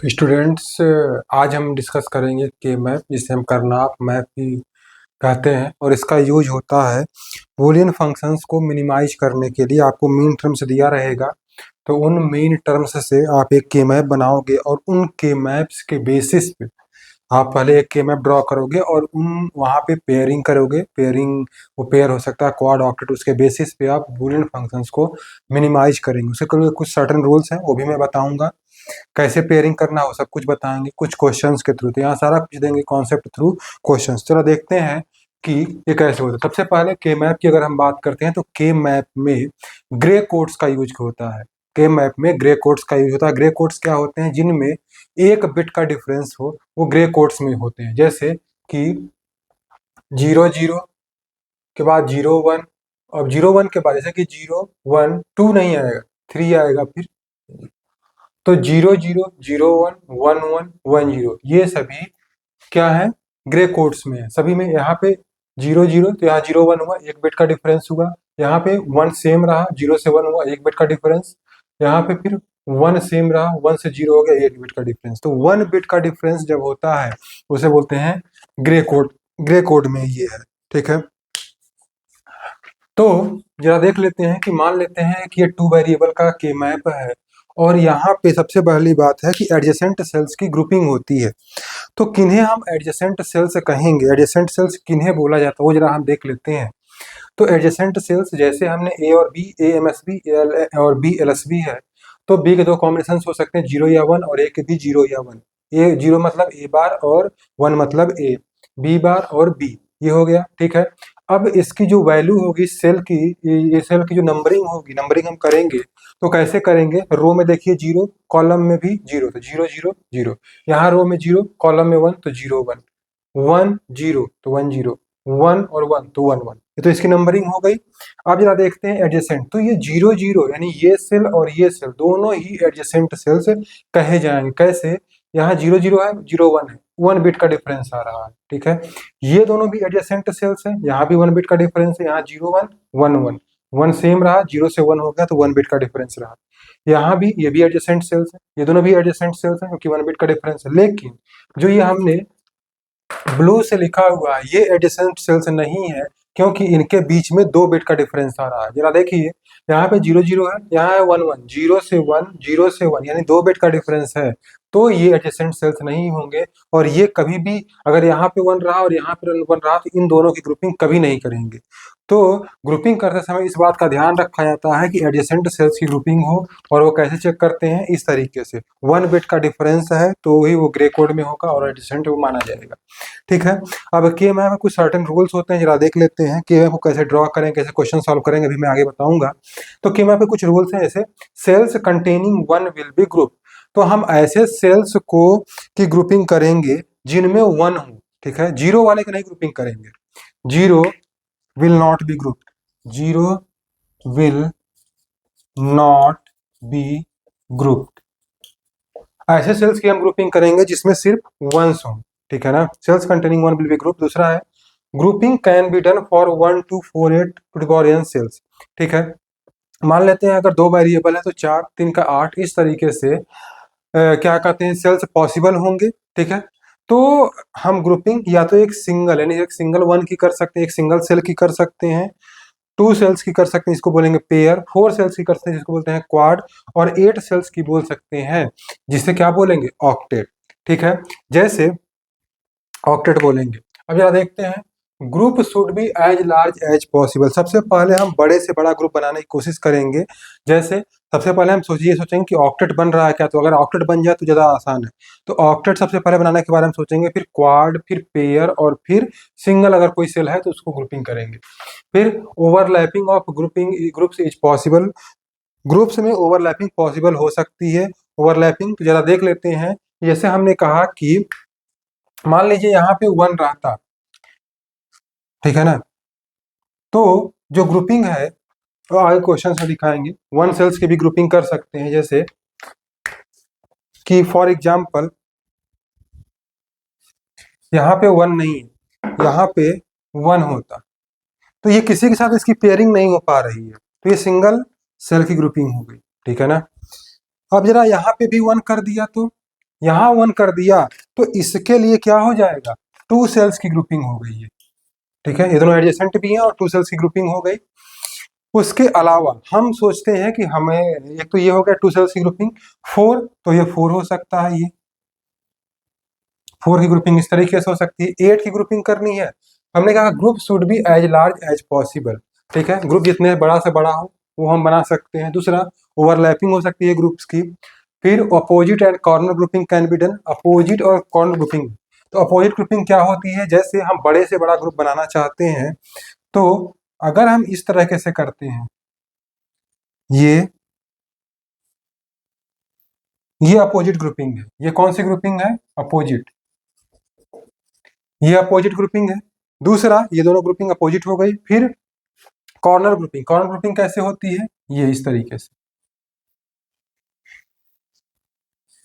Students, आज हम discuss करेंगे के मैप, जिसे हम करनाफ मैप भी कहते हैं, और इसका यूज होता है बूलियन फंक्शंस को मिनिमाइज करने के लिए। आपको मीन टर्म्स दिया रहेगा, तो उन मीन टर्म्स से आप एक के मैप बनाओगे और उन के मैप्स के बेसिस पे आप पहले एक के मैप ड्रॉ करोगे और उन वहाँ पे पेयरिंग करोगे। पेयरिंग वो पेयर हो सकता है क्वाड, ऑक्टेट, उसके बेसिस पे आप बूलियन फंक्शंस को मिनिमाइज करेंगे। उसके लिए कुछ सर्टेन रूल्स हैं, वो भी मैं बताऊंगा। कैसे पेयरिंग करना हो सब कुछ बताएंगे कुछ क्वेश्चंस के थ्रू। तो यहाँ सारा कुछ देंगे कॉन्सेप्ट थ्रू क्वेश्चंस। चलो देखते हैं कि ये कैसे होता है। सबसे पहले के मैप की अगर हम बात करते हैं तो के मैप में ग्रे कोड्स का यूज होता है। के मैप में ग्रे कोड्स का यूज होता है। ग्रे कोड्स क्या होते हैं? जिनमें एक बिट का डिफरेंस हो, वो ग्रे कोड्स में होते हैं। जैसे कि 0 0 के बाद 0 1, और 0 1 के बाद जैसे कि 0 1 2 नहीं आएगा, 3 आएगा। फिर तो 0 0 0 1 1 1 0 ये सभी क्या है? ग्रे कोड्स में है। सभी में यहाँ पे 0 0, तो यहाँ 0 1 हुआ, एक बिट का डिफरेंस हुआ। यहाँ पे 1 सेम रहा, 0 से 1 हुआ, एक बिट का डिफरेंस। यहाँ पे फिर 1 सेम रहा, 1 से 0 हो गया, एक बिट का डिफरेंस। तो 1 बिट का डिफरेंस जब होता है उसे बोलते हैं ग्रे कोड। ग्रे कोड में ये है, ठीक है। तो जरा देख लेते हैं कि मान लेते हैं कि ये 2 वेरिएबल का के मैप है, और यहाँ पे सबसे पहली बात है कि एडजेसेंट सेल्स की ग्रुपिंग होती है। तो किन्हें हम एडजेसेंट सेल्स कहेंगे? एडजेसेंट सेल्स किन्हें बोला जाता है वो जरा हम देख लेते हैं। तो एडजेसेंट सेल्स, जैसे हमने ए और B, A M S B और बी एल एस बी है, तो बी के दो कॉम्बिनेशन हो सकते हैं, 0 या 1, और ए के भी 0 या 1। ए 0 मतलब ए बार और 1 मतलब ए, बी बार और बी, ये हो गया, ठीक है। अब इसकी जो वैल्यू होगी सेल की, ये सेल की जो नंबरिंग होगी, नंबरिंग हम करेंगे तो कैसे करेंगे? रो में देखिए 0, कॉलम में भी 0, तो 0 0 0। यहाँ रो में 0, कॉलम में 1, तो 0 1, 1 0 तो 1 0, 1 और 1 तो 1 1। ये तो इसकी नंबरिंग हो गई। अब जरा देखते हैं एडजेसेंट। तो ये 0 0 यानी ये सेल और ये सेल दोनों ही एडजेसेंट सेल्स कहे जाएंगे। कैसे? यहाँ 0 0 है, 0 1 है, 1 बिट का डिफरेंस आ रहा है, ठीक है। ये दोनों भी एडजेसेंट सेल्स हैं, यहाँ भी 1 बिट का डिफरेंस है। यहाँ 0 1 1 1, 1 सेम रहा, 0 से 1 हो गया तो 1 बिट का डिफरेंस रहा। यहाँ भी ये भी एडजेसेंट सेल्स है, ये दोनों भी एडजेसेंट सेल्स हैं क्योंकि 1 बिट का डिफरेंस है। लेकिन जो ये हमने ब्लू से लिखा हुआ है ये एडजेसेंट सेल्स नहीं है, क्योंकि इनके बीच में 2 बिट का डिफरेंस आ रहा है। जरा देखिए, यहाँ पे 0 0 है, यहाँ है 1 1, 0 से 1, 0 से 1 यानी 2 बिट का डिफरेंस है, तो ये एडजेसेंट सेल्स नहीं होंगे। और ये कभी भी, अगर यहाँ पे 1 रहा और यहाँ पे 1 रहा, तो इन दोनों की ग्रुपिंग कभी नहीं करेंगे। तो ग्रुपिंग करते समय इस बात का ध्यान रखा जाता है कि एडजेसेंट सेल्स की ग्रुपिंग हो। और वो कैसे चेक करते हैं? इस तरीके से, 1 बिट का डिफरेंस है तो ही वो ग्रे कोड में होगा और एडजेसेंट वो माना जाएगा, ठीक है। अब के मैप में कुछ सर्टेन रूल्स होते हैं, जरा देख लेते हैं के मैप को कैसे ड्रॉ करें, कैसे क्वेश्चन सॉल्व करेंगे, अभी मैं आगे बताऊंगा। तो के मैप में कुछ रूल्स हैं, जैसे cells containing 1 will be group. तो हम ऐसे सेल्स को की ग्रुपिंग करेंगे जिनमें 1 हो, ठीक है। 0 वाले की नहीं ग्रुपिंग करेंगे। 0 will not be group, 0 will not be group. ऐसे सेल्स की हम ग्रुपिंग करेंगे जिसमें सिर्फ 1s हो, ठीक है ना। Cells containing 1 will be group. दूसरा है grouping can be done for 1 2 4 8 two cells, ठीक है। मान लेते हैं अगर 2 वेरिएबल है तो 4 3 का 8, इस तरीके से क्या कहते हैं, सेल्स पॉसिबल होंगे, ठीक है। तो हम ग्रुपिंग या तो एक सिंगल यानी एक सिंगल 1 की कर सकते हैं, एक सिंगल सेल की कर सकते हैं, 2 सेल्स की कर सकते हैं, इसको बोलेंगे पेयर, 4 सेल्स की कर सकते हैं जिसको बोलते हैं क्वाड, और 8 सेल्स की बोल सकते हैं जिसे क्या बोलेंगे? ऑक्टेट, ठीक है। जैसे ऑक्टेट बोलेंगे। अब जरा देखते हैं, group should be as large as possible. सबसे पहले हम बड़े से बड़ा ग्रुप बनाने की कोशिश करेंगे। जैसे सबसे पहले हम सोचेंगे कि ऑक्टेट बन रहा है क्या, तो अगर ऑक्टेट बन जाए तो ज़्यादा आसान है। तो ऑक्टेट सबसे पहले बनाने के बारे में सोचेंगे, फिर क्वाड, फिर पेयर, और फिर सिंगल अगर कोई सेल है तो उसको ग्रुपिंग करेंगे। फिर overlapping of grouping groups is possible. Groups में ओवरलैपिंग पॉसिबल हो सकती है। ओवरलैपिंग तो जरा देख लेते हैं। जैसे हमने कहा कि मान लीजिए यहाँ पे 1 रहता, ठीक है ना। तो जो ग्रुपिंग है वो आगे क्वेश्चन में दिखाएंगे। 1 सेल्स की भी ग्रुपिंग कर सकते हैं, जैसे कि फॉर एग्जांपल यहाँ पे 1 नहीं है, यहाँ पे 1 होता, तो ये किसी के साथ इसकी पेयरिंग नहीं हो पा रही है, तो ये सिंगल सेल की ग्रुपिंग हो गई, ठीक है ना। अब जरा यहाँ पे भी 1 कर दिया तो यहाँ 1 कर दिया तो इसके लिए क्या हो जाएगा, 2 सेल्स की ग्रुपिंग हो गई है। ठीक है, ये दोनों एडजेसेंट भी हैं और 2 सेल्स की ग्रुपिंग हो गई। उसके अलावा हम सोचते हैं कि हमें, एक तो ये हो गया 2 सेल्स की ग्रुपिंग, 4 तो ये 4 हो सकता है, ये 4 की ग्रुपिंग इस तरीके से हो सकती है। 8 की ग्रुपिंग करनी है, हमने कहा group should be as large as possible. ठीक है, ग्रुप जितने बड़ा से बड़ा हो वो हम बना सकते हैं। दूसरा, ओवरलैपिंग हो सकती है ग्रुप्स की। फिर opposite and corner grouping can be done, opposite और कॉर्नर ग्रुपिंग। तो अपोजिट ग्रुपिंग क्या होती है, जैसे हम बड़े से बड़ा ग्रुप बनाना चाहते हैं तो अगर हम इस तरह से करते हैं, ये अपोजिट ग्रुपिंग है। ये कौन सी ग्रुपिंग है, अपोजिट, ये अपोजिट ग्रुपिंग है। दूसरा, ये दोनों ग्रुपिंग अपोजिट हो गई। फिर कॉर्नर ग्रुपिंग, कॉर्नर ग्रुपिंग कैसे होती है, ये इस तरीके से।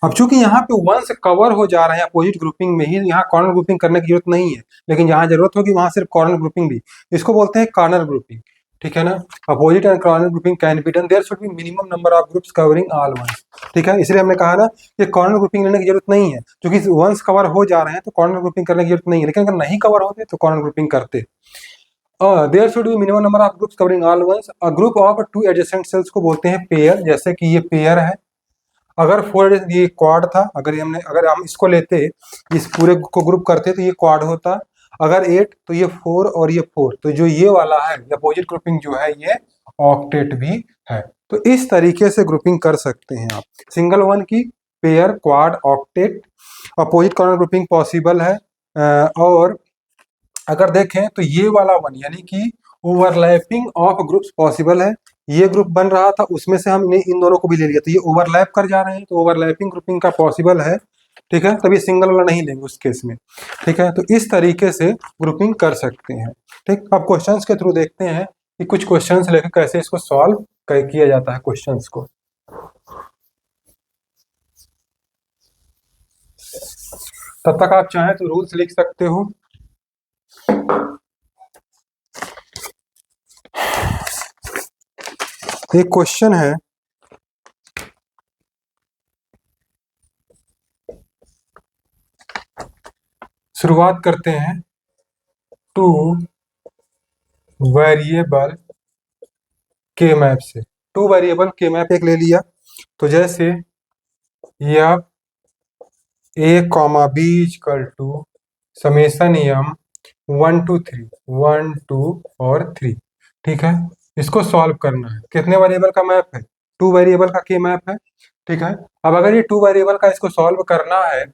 अब चूंकि यहाँ पे वन से कवर हो जा रहे हैं अपोजिट ग्रुपिंग में ही, यहाँ कॉर्नर ग्रुपिंग करने की जरूरत नहीं है, लेकिन जहाँ जरूरत होगी वहां सिर्फ कॉर्नर ग्रुपिंग भी, इसको बोलते हैं कॉर्नर ग्रुपिंग। ठीक है ना, opposite and corner grouping can be done, there should be minimum number of groups covering all ones. ठीक है, इसलिए हमने कहा ना कि कॉर्नर ग्रुपिंग लेने की जरूरत नहीं है, क्योंकि वंस कवर हो जा रहे हैं तो कॉर्नर ग्रुपिंग करने की जरूरत नहीं है। लेकिन अगर नहीं कवर होते तो कॉर्नर ग्रुपिंग करते। There should be minimum number of groups covering all ones. A group of 2 adjacent cells को बोलते हैं पेयर, जैसे कि ये पेयर है। अगर 4, ये क्वाड था, अगर हम इसको लेते, इस पूरे को ग्रुप करते तो ये क्वाड होता। अगर 8 तो ये 4 और ये 4, तो जो ये वाला है अपोजिट ग्रुपिंग जो है ये ऑक्टेट भी है। तो इस तरीके से ग्रुपिंग कर सकते हैं आप, सिंगल वन की, pair, quad, octet. Opposite corner grouping possible है। और अगर देखें तो ये वाला वन, यानी कि ओवरलैपिंग ऑफ ग्रुप्स पॉसिबल है। ये ग्रुप बन रहा था, उसमें से हमने इन दोनों को भी ले लिया, तो ये ओवरलैप कर जा रहे हैं, तो ओवरलैपिंग ग्रुपिंग का पॉसिबल है। ठीक है, तभी सिंगल वाला नहीं लेंगे उस केस में। ठीक है, तो इस तरीके से ग्रुपिंग कर सकते हैं। ठीक, अब क्वेश्चंस के थ्रू देखते हैं कि कुछ क्वेश्चंस लेकर कैसे इसको सॉल्व किया जाता है क्वेश्चंस को। तब तक आप चाहें तो रूल्स लिख सकते हो। एक क्वेश्चन है, शुरुआत करते हैं। 2 वेरिएबल के मैप से, 2 वेरिएबल के मैप एक ले लिया, तो जैसे F A comma B equal to summation M 1 to 3, 1 2 और 3। ठीक है, इसको सॉल्व करना है। कितने वेरिएबल का मैप है, 2 वेरिएबल का के मैप है। ठीक है, अब अगर ये 2 वेरिएबल का इसको सॉल्व करना है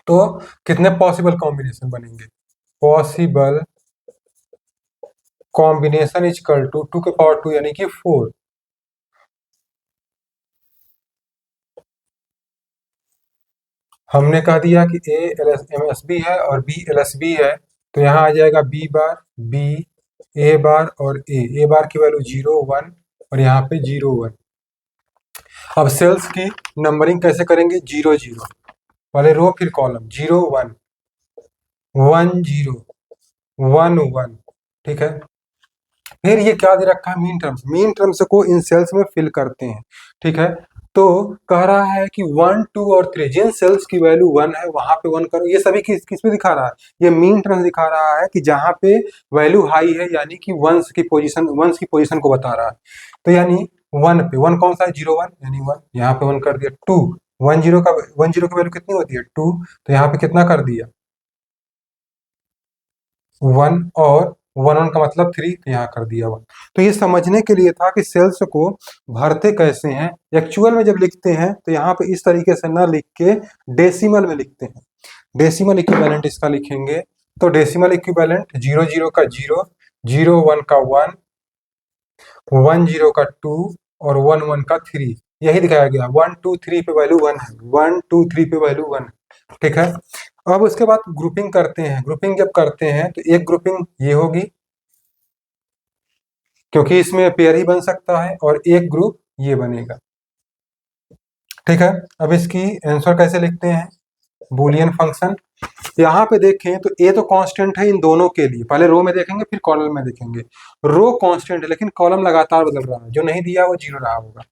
तो कितने पॉसिबल कॉम्बिनेशन बनेंगे, पॉसिबल कॉम्बिनेशन इक्वल टू 2 के पावर 2 यानी कि 4। हमने कह दिया कि ए एम एस बी है और बी एल एस बी है, तो यहाँ आ जाएगा बी बार, बी, ए बार और ए बार की वैल्यू 0 1 और यहाँ पे 0 1। अब सेल्स की नंबरिंग कैसे करेंगे, 0 0 पहले रो फिर कॉलम, 0 1 1 0 1 1। ठीक है, फिर ये क्या दे रखा है, मीन टर्म्स को इन सेल्स में फिल करते हैं। ठीक है, तो कह रहा है कि 1 2 और 3 जिन सेल्स की वैल्यू 1 है वहां पे 1 करो। ये सभी किस पे दिखा रहा है, ये मीन टर्म्स दिखा रहा है कि जहां पे वैल्यू हाई है, यानी कि वंस की पोजीशन को बता रहा है। तो यानी 1 पे, 1 कौन सा है, 0 1 यानी 1, यहाँ पे 1 कर दिया। 2 1 0 का 1 0 की वैल्यू कितनी होती है 2, तो यहाँ पे कितना कर दिया 1, और 1 1 का मतलब 3, तो यहाँ कर दिया 1। तो ये समझने के लिए था कि सेल्स को भरते कैसे हैं। एक्चुअल में जब लिखते हैं तो यहाँ पे इस तरीके से ना लिख के डेसिमल में लिखते हैं। डेसिमल इक्विवेलेंट इसका लिखेंगे, तो डेसिमल इक्विवेलेंट 0 0 का 0, 0 1 का 1, 1 0 का 2 और 1 1 का 3, यही दिखाया गया। 1 2 3 पे वैल्यू 1 है, 1 2 3 पे वैल्यू 1 है। ठीक है, अब उसके बाद ग्रुपिंग करते हैं। ग्रुपिंग जब करते हैं तो एक ग्रुपिंग ये होगी, क्योंकि इसमें पेयर ही बन सकता है, और एक ग्रुप ये बनेगा। ठीक है, अब इसकी आंसर कैसे लिखते हैं, बूलियन फंक्शन। यहाँ पे देखें तो ए तो कांस्टेंट है इन दोनों के लिए, पहले रो में देखेंगे फिर कॉलम में देखेंगे। रो कांस्टेंट है लेकिन कॉलम लगातार बदल रहा है, जो नहीं दिया वो 0 रहा होगा।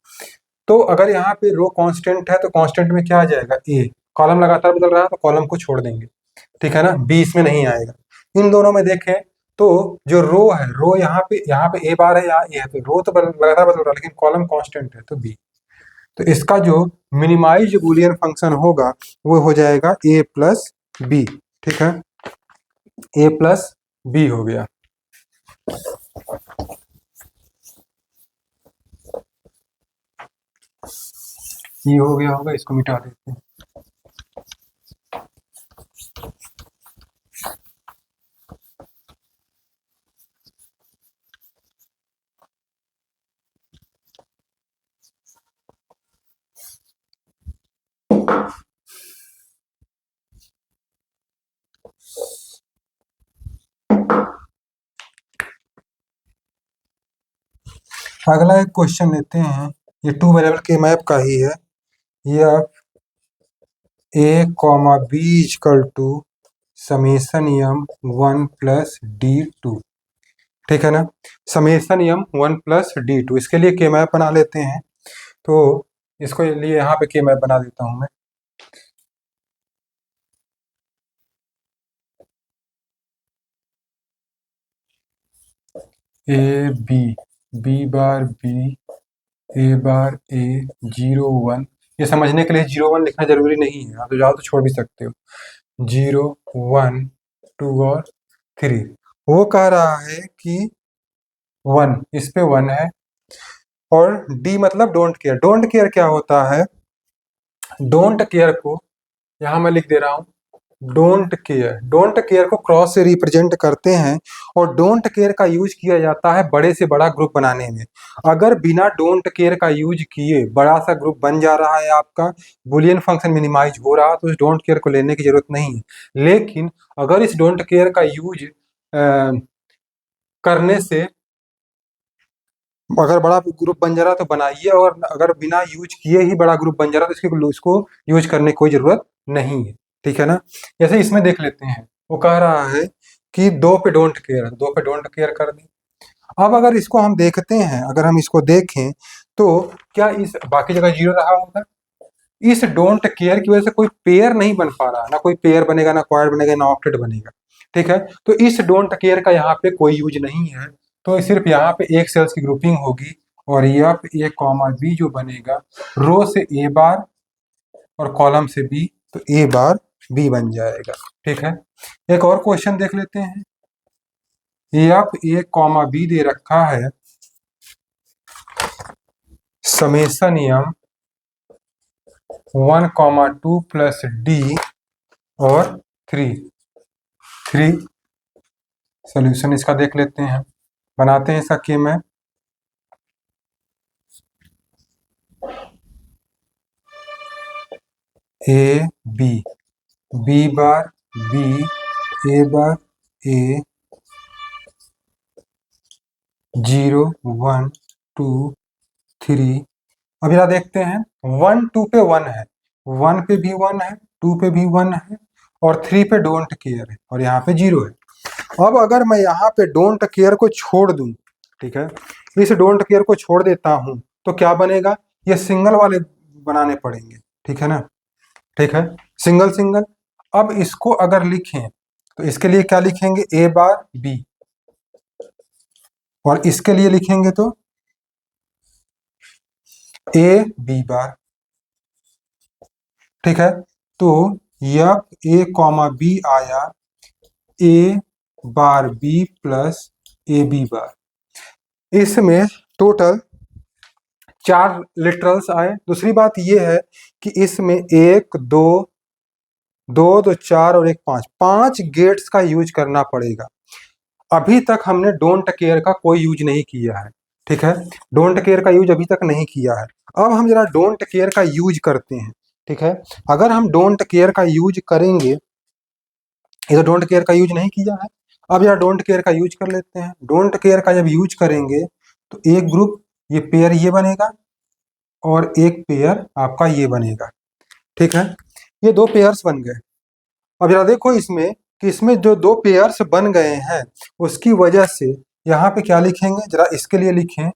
तो अगर यहाँ पे रो कांस्टेंट है तो कांस्टेंट में क्या आ जाएगा, ए, कॉलम लगातार बदल रहा है तो कॉलम को छोड़ देंगे, ठीक है ना, बी इसमें नहीं आएगा। इन दोनों में देखें तो जो रो है, रो यहाँ पे ए बार है, यहाँ ए है, तो रो तो लगातार बदल रहा है लेकिन कॉलम कांस्टेंट है, तो बी। तो इसका जो मिनिमाइज बुलियन फंक्शन होगा वो हो जाएगा ए प्लस बी, ठीक है, ए प्लस बी हो गया। ये हो गया होगा, इसको मिटा देते हैं। अगला एक क्वेश्चन लेते हैं, ये टू वेरिएबल के मैप का ही है। ये A comma B equal to summation M 1 plus d two, ठीक है ना, summation M 1 plus d two. इसके लिए के मैप बना लेते हैं, तो इसको लिए यहाँ पे के मैप बना देता हूँ मैं। A B, B bar B, A bar A, 0 1। ये समझने के लिए 0 1 लिखना जरूरी नहीं है, आप तो जाओ तो छोड़ भी सकते हो। 0 1 2 और 3। वो कह रहा है कि 1, इस पे 1 है, और डी मतलब डोंट केयर। डोंट केयर क्या होता है? डोंट केयर को यहाँ मैं लिख दे रहा हूँ, डोंट केयर। डोंट केयर को क्रॉस से रिप्रेजेंट करते हैं, और डोंट केयर का यूज किया जाता है बड़े से बड़ा ग्रुप बनाने में। अगर बिना डोंट केयर का यूज किए बड़ा सा ग्रुप बन जा रहा है आपका, बुलियन फंक्शन मिनिमाइज हो रहा, तो इस डोंट केयर को लेने की जरूरत नहीं है। लेकिन अगर इस डोंट केयर का यूज करने से अगर बड़ा ग्रुप बन जा रहा है तो बनाइए, और अगर बिना यूज किए ही बड़ा ग्रुप बन जा रहा है तो इसको यूज करने की कोई जरूरत नहीं है, ठीक है ना। जैसे इसमें देख लेते हैं, वो कह रहा है कि 2 पे डोंट केयर, 2 पे डोंट केयर कर दी। अब अगर इसको हम देखते हैं, अगर हम इसको देखें तो क्या इस बाकी जगह 0 रहा होगा? इस डोंट केयर की वजह से कोई पेयर नहीं बन पा रहा, ना कोई पेयर बनेगा, ना क्वाड बनेगा, ना ऑक्टेट बनेगा, ठीक है। तो इस डोंट केयर का यहाँ पे कोई यूज नहीं है, तो सिर्फ यहाँ पे एक सेल्स की ग्रुपिंग होगी, और एफ ए कॉमा बी जो बनेगा, रो से ए बार और कॉलम से बी, तो ए बार बी बन जाएगा, ठीक है। एक और क्वेश्चन देख लेते हैं। एफ ए कॉमा बी दे रखा है, summation M 1 comma 2 plus D और 3 सोल्यूशन इसका देख लेते हैं, बनाते हैं इसका K map. A B, B bar B, A bar A, 0 1 2 3। अब यह देखते हैं, 1 2 पे 1 है, 1 पे भी 1 है, 2 पे भी 1 है, और 3 पे डोंट केयर है, और यहाँ पे 0 है। अब अगर मैं यहाँ पे डोंट केयर को छोड़ दूं, ठीक है, इस डोंट केयर को छोड़ देता हूं, तो क्या बनेगा? ये सिंगल वाले बनाने पड़ेंगे, ठीक है ना, ठीक है, सिंगल सिंगल। अब इसको अगर लिखें तो इसके लिए क्या लिखेंगे? ए बार बी, और इसके लिए लिखेंगे तो ए बी बार, ठीक है। तो यह ए कॉमा बी आया A bar B plus A B bar. इसमें टोटल 4 लिटरल्स आए। दूसरी बात यह है कि इसमें 1 2 2 4 और 1 5, 5 गेट्स का यूज करना पड़ेगा। अभी तक हमने डोंट केयर का कोई यूज नहीं किया है, ठीक है, डोंट केयर का यूज अभी तक नहीं किया है। अब हम जरा डोंट केयर का यूज करते हैं, ठीक है। अगर हम डोंट केयर का यूज करेंगे, ये तो डोंट केयर का यूज नहीं किया है, अब यार डोंट केयर का यूज कर लेते हैं। डोंट केयर का जब यूज करेंगे तो एक ग्रुप ये पेयर ये बनेगा, और एक पेयर आपका ये बनेगा, ठीक है। ये 2 पेयर्स बन गए। अब जरा देखो इसमें कि इसमें जो 2 पेयर्स बन गए हैं, उसकी वजह से यहाँ पे क्या लिखेंगे, जरा इसके लिए लिखें,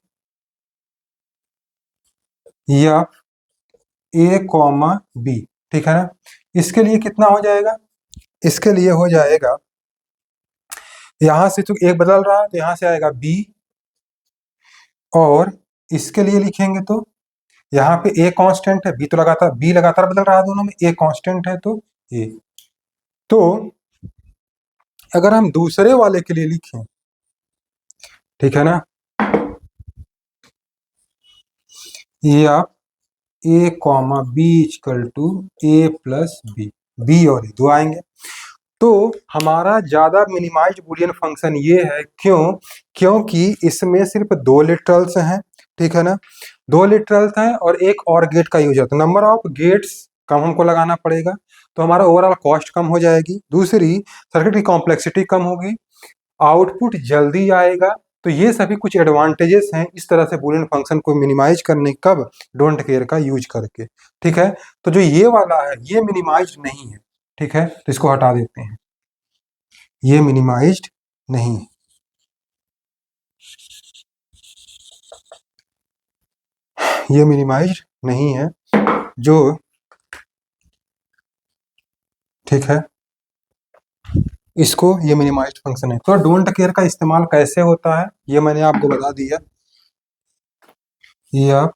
या ए कॉमा बी, ठीक है ना। इसके लिए कितना हो जाएगा, इसके लिए हो जाएगा, यहां से तो एक बदल रहा है तो यहां से आएगा b, और इसके लिए लिखेंगे तो यहाँ पे a कांस्टेंट है, b लगातार बदल रहा है दोनों में, a कांस्टेंट है तो a। तो अगर हम दूसरे वाले के लिए लिखें, ठीक है ना, ये आप a comma B equal to A plus B और दो आएंगे। तो हमारा ज्यादा मिनिमाइज्ड बूलियन फंक्शन ये है, क्योंकि इसमें सिर्फ दो लिटरल्स हैं, ठीक है ना, दो लिटरल्स हैं और एक और गेट का यूज होता है, नंबर ऑफ गेट्स कम हमको लगाना पड़ेगा, तो हमारा ओवरऑल कॉस्ट कम हो जाएगी। दूसरी, सर्किट की कॉम्प्लेक्सिटी कम होगी, आउटपुट जल्दी आएगा। तो ये सभी कुछ एडवांटेजेस हैं इस तरह से बूलियन फंक्शन को मिनिमाइज करने, कब, डोंट केयर का यूज करके, ठीक है। तो जो ये वाला है ये मिनिमाइज्ड नहीं है, ठीक है, तो इसको हटा देते हैं, ये मिनिमाइज्ड नहीं है। ये मिनिमाइज्ड नहीं है जो, ठीक है, इसको, ये मिनिमाइज्ड फंक्शन है। तो डोंट केयर का इस्तेमाल कैसे होता है ये मैंने आपको बता दिया। ये आप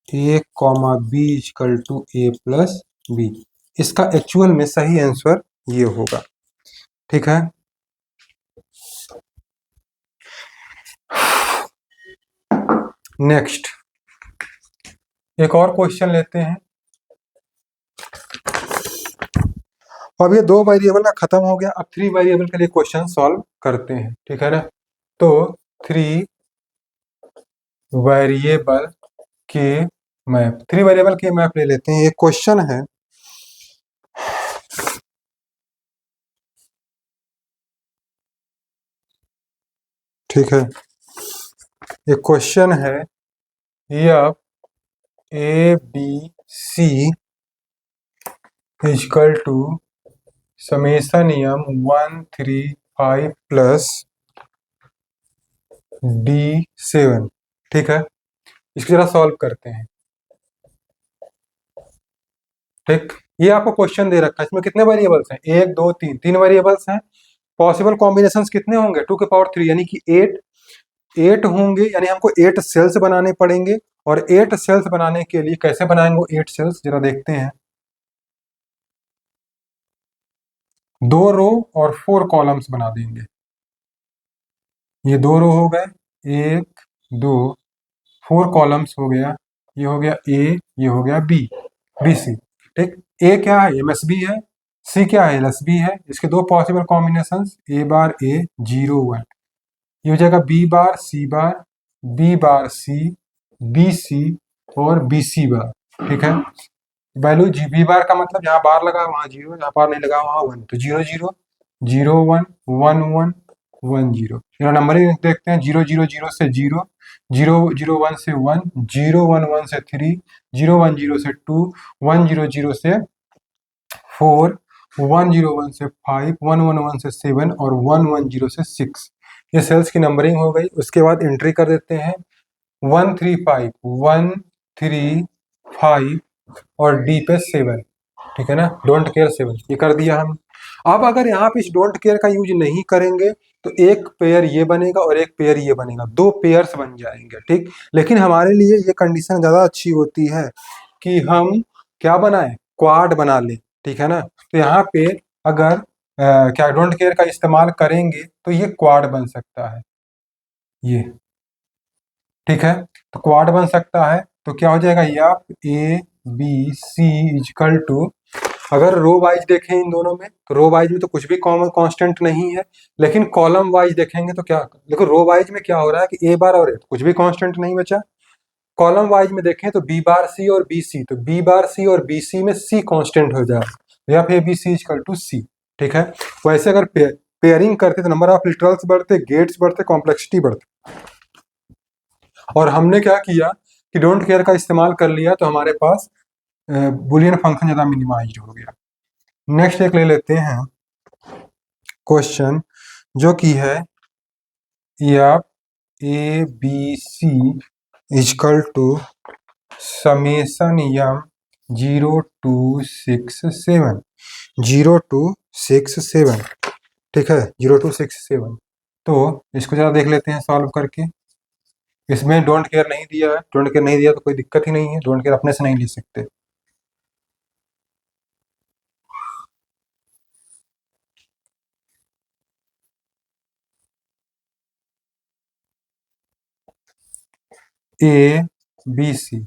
a comma B equal to A plus B, इसका एक्चुअल में सही आंसर ये होगा, ठीक है। नेक्स्ट एक और क्वेश्चन लेते हैं। अब ये दो वेरिएबल का खत्म हो गया, अब थ्री वेरिएबल के लिए क्वेश्चन सॉल्व करते हैं, ठीक है ना। तो थ्री वेरिएबल के मैप ले लेते हैं। एक क्वेश्चन है, ठीक है, एक क्वेश्चन है, F A B C equal to summation M 1 3 5 plus D7, ठीक है, इसको जरा सॉल्व करते हैं। ठीक, ये आपको क्वेश्चन दे रखा है, इसमें कितने वेरिएबल्स हैं, एक दो तीन, तीन वेरिएबल्स हैं। पॉसिबल कॉम्बिनेशंस कितने होंगे, 2 की पावर 3 यानी कि 8 होंगे, यानी हमको 8 सेल्स बनाने पड़ेंगे। और 8 सेल्स बनाने के लिए कैसे बनाएंगे 8 सेल्स, जरा देखते हैं। 2 रो और 4 कॉलम्स बना देंगे। ये 2 रो हो गए, 1 2, 4 कॉलम्स हो गया, ये हो गया ए, ये हो गया बी, बी सी, ठीक। ए क्या है, MSB है, सी क्या है, LSB है। इसके दो possible combination, A bar A 0 1, ये हो जाएगा B bar B bar C, B C और बी सी बार, ठीक है। वैल्यू जी, बी बार का मतलब जहाँ बार लगा वहाँ 0, जहाँ बार नहीं लगा वहाँ 1, तो 0 0 0 1 1 1 1 0। मेरा नंबरिंग देखते हैं, 0 0 0 से 0, 0 0 1 से 1, 0 1 1 से 3, 0 1 0 से 2, 1 0 0 से 4, 1 0 1 से 5, 1 1 1 से 7 और 1 1 0 से 6। ये सेल्स की नंबरिंग हो गई। उसके बाद एंट्री कर देते हैं 1 3 5, 1 3 5 और डी पे 7, ठीक है ना, डोंट केयर 7, ये कर दिया हम। अब अगर यहाँ पे इस डोंट केयर का यूज नहीं करेंगे तो एक पेयर ये बनेगा और एक पेयर ये बनेगा, दो पेयर्स बन जाएंगे, ठीक। लेकिन हमारे लिए ये कंडीशन ज्यादा अच्छी होती है कि हम क्या बनाए, क्वाड बना ले, ठीक है ना। तो यहाँ पे अगर क्या डोंट केयर का इस्तेमाल करेंगे तो ये क्वाड बन सकता है, ये, ठीक है। तो क्वाड बन सकता है, तो क्या हो जाएगा, या A B C equal to, अगर रो वाइज देखें इन दोनों में तो रो वाइज में तो कुछ भी कॉमन कांस्टेंट नहीं है, लेकिन कॉलम वाइज देखेंगे तो क्या, देखो रो वाइज में क्या हो रहा है कि ए बार और ए कुछ भी कांस्टेंट नहीं बचा। कॉलम वाइज में देखें तो बी बार सी और बी सी, तो बी बार सी और बी सी में सी कांस्टेंट हो जाए, या फिर बी सी इजकल टू सी, ठीक है। वैसे अगर पेयरिंग करते तो नंबर ऑफ लिटरल्स बढ़ते, गेट्स बढ़ते, कॉम्प्लेक्सिटी बढ़ती। और हमने क्या किया कि डोंट केयर का इस्तेमाल कर लिया, तो हमारे पास बुलियन फंक्शन ज़्यादा मिनिमाइज्ड हो गया। नेक्स्ट एक ले लेते हैं क्वेश्चन, जो कि है F A B C equal to summation M 0267 0267 ठीक है, 0267। तो इसको जरा देख लेते हैं सॉल्व करके। इसमें डोंट केयर नहीं दिया है, डोंट केयर नहीं दिया तो कोई दिक्कत ही नहीं है, डोंट केयर अपने से नहीं ले सकते। A B C,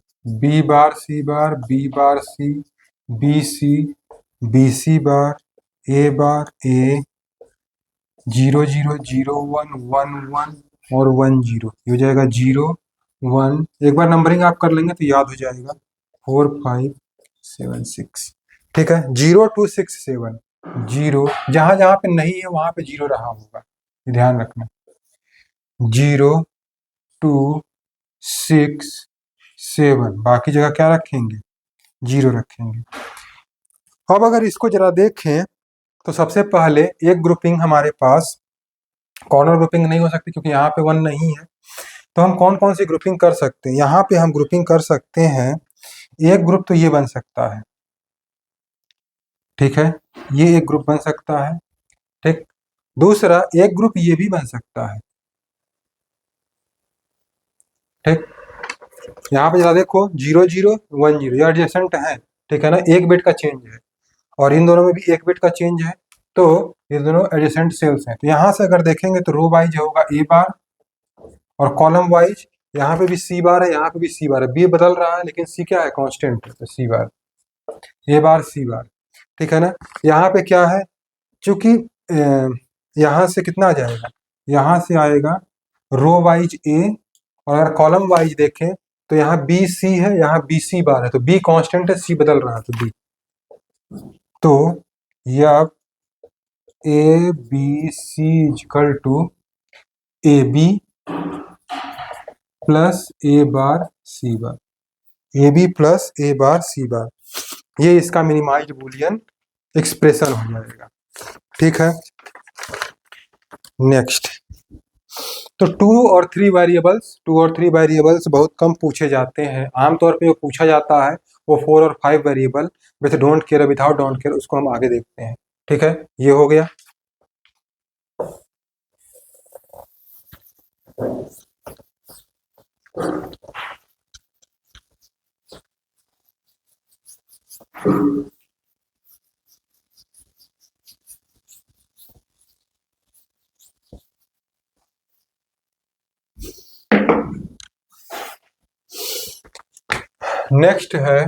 B bar C bar, B bar C, B C, B C bar, A 000111 और 10, ये हो जाएगा 01। एक बार नंबरिंग आप कर लेंगे तो याद हो जाएगा। 4576 ठीक है, 0267 जीरो, जहां जहां पे नहीं है वहां पे जीरो रहा होगा, ये ध्यान रखना। 0267, बाकी जगह क्या रखेंगे, जीरो रखेंगे। अब अगर इसको जरा देखें तो सबसे पहले एक ग्रुपिंग हमारे पास कॉर्नर ग्रुपिंग नहीं हो सकती क्योंकि यहाँ पे 1 नहीं है। तो हम कौन कौन सी ग्रुपिंग कर सकते हैं, यहाँ पे हम ग्रुपिंग कर सकते हैं। एक ग्रुप तो ये बन सकता है, ठीक है, ये एक ग्रुप बन सकता है। ठीक, दूसरा एक ग्रुप ये भी बन सकता है। ठीक, यहाँ पे जरा देखो 0010, ये एडजेसेंट है, ठीक है ना, एक बिट का चेंज है और इन दोनों में भी एक बिट का चेंज है, तो ये दोनों एडजेसेंट सेल्स हैं। तो यहाँ से अगर देखेंगे तो रो वाइज होगा ए बार और कॉलम वाइज यहाँ पे भी सी बार है, यहाँ पे भी सी बार है। बी बदल रहा है लेकिन सी क्या है, कांस्टेंट है, तो सी बार, ए बार सी बार, ठीक है ना। यहाँ पे क्या है, चूंकि यहाँ से कितना आ जाएगा, यहाँ से आएगा रो वाइज ए, और अगर कॉलम वाइज देखें तो यहाँ बी सी है, यहाँ बी सी बार है, तो बी कांस्टेंट है, सी बदल रहा है, तो बी, तो ये अब A B C equal to A B plus A bar C bar, A B plus A bar C bar, ये इसका मिनिमाइज्ड बूलियन एक्सप्रेशन हो जाएगा। ठीक है, नेक्स्ट। तो 2 और 3 वेरिएबल्स बहुत कम पूछे जाते हैं, आमतौर पे जो पूछा जाता है वो 4 और 5 variable with don't care without don't care, उसको हम आगे देखते हैं। ठीक है, ये हो गया। नेक्स्ट है